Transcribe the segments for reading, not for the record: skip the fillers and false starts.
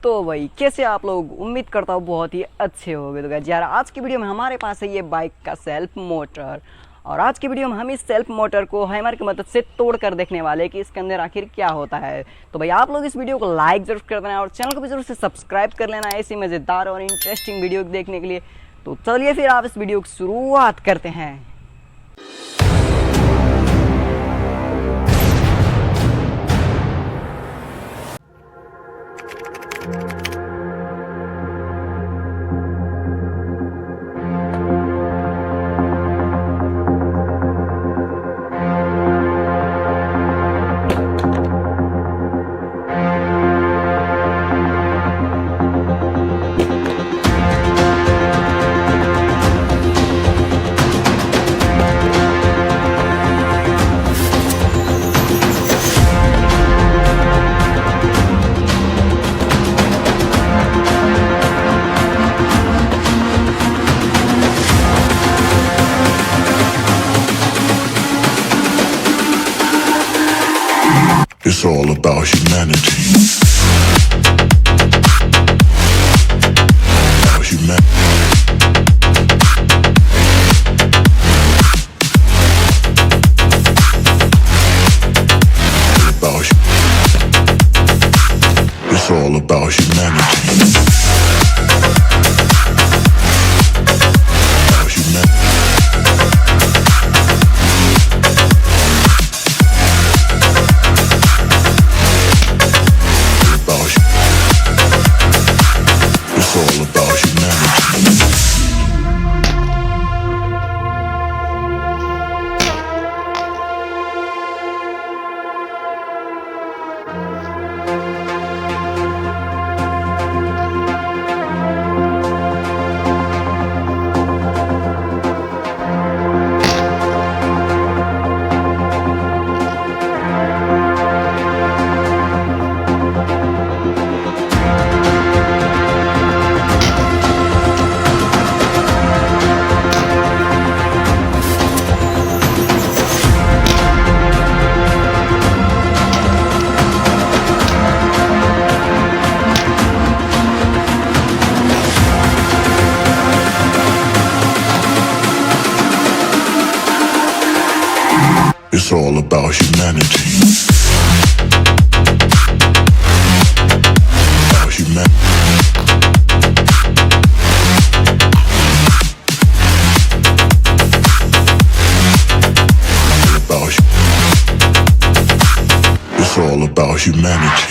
तो भाई कैसे आप लोग, उम्मीद करता हूँ बहुत ही अच्छे होंगे। तो गाइस यार आज की वीडियो में हमारे पास है ये बाइक का सेल्फ मोटर, और आज की वीडियो में हम इस सेल्फ मोटर को हैमर की मदद से तोड़ कर देखने वाले हैं कि इसके अंदर आखिर क्या होता है। तो भाई आप लोग इस वीडियो को लाइक जरूर कर देना और चैनल को भी जरूर से सब्सक्राइब कर लेना ऐसी मज़ेदार और इंटरेस्टिंग वीडियो देखने के लिए। तो चलिए फिर आप इस वीडियो की शुरुआत करते हैं। It's all about humanity. About It's all about humanity. It's all about humanity. About humanity. It's all about humanity.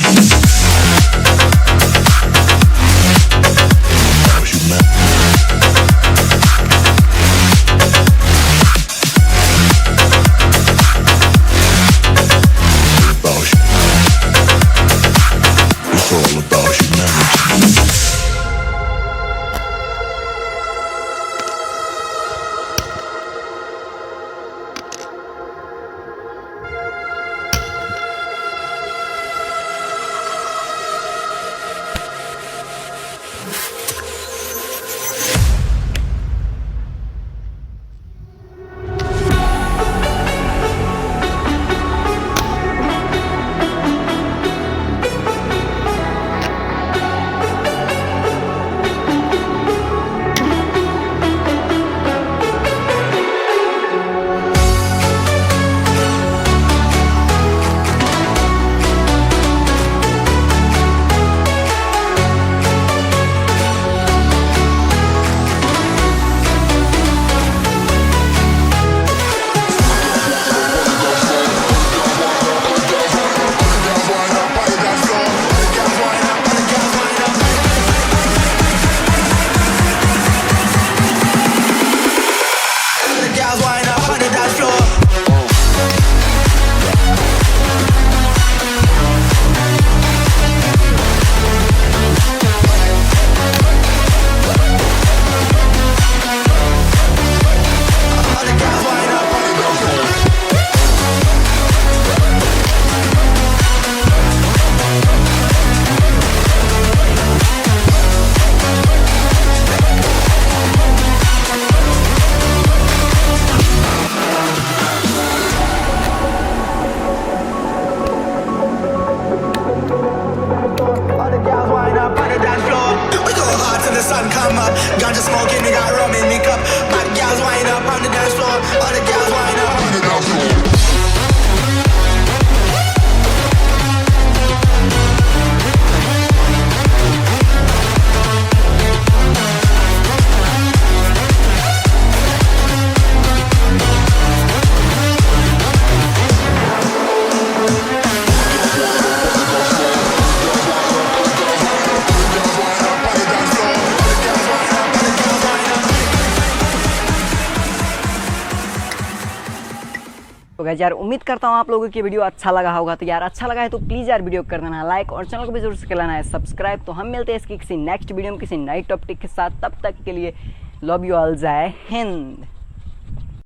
तो गाइस यार उम्मीद करता हूँ आप लोगों की वीडियो अच्छा लगा होगा। तो यार अच्छा लगा है तो प्लीज़ यार वीडियो कर देना लाइक और चैनल को भी जरूर से कर लेना है सब्सक्राइब। तो हम मिलते हैं इसकी किसी नेक्स्ट वीडियो में किसी नई टॉपिक के साथ, तब तक के लिए लव यू ऑल, जय हिंद।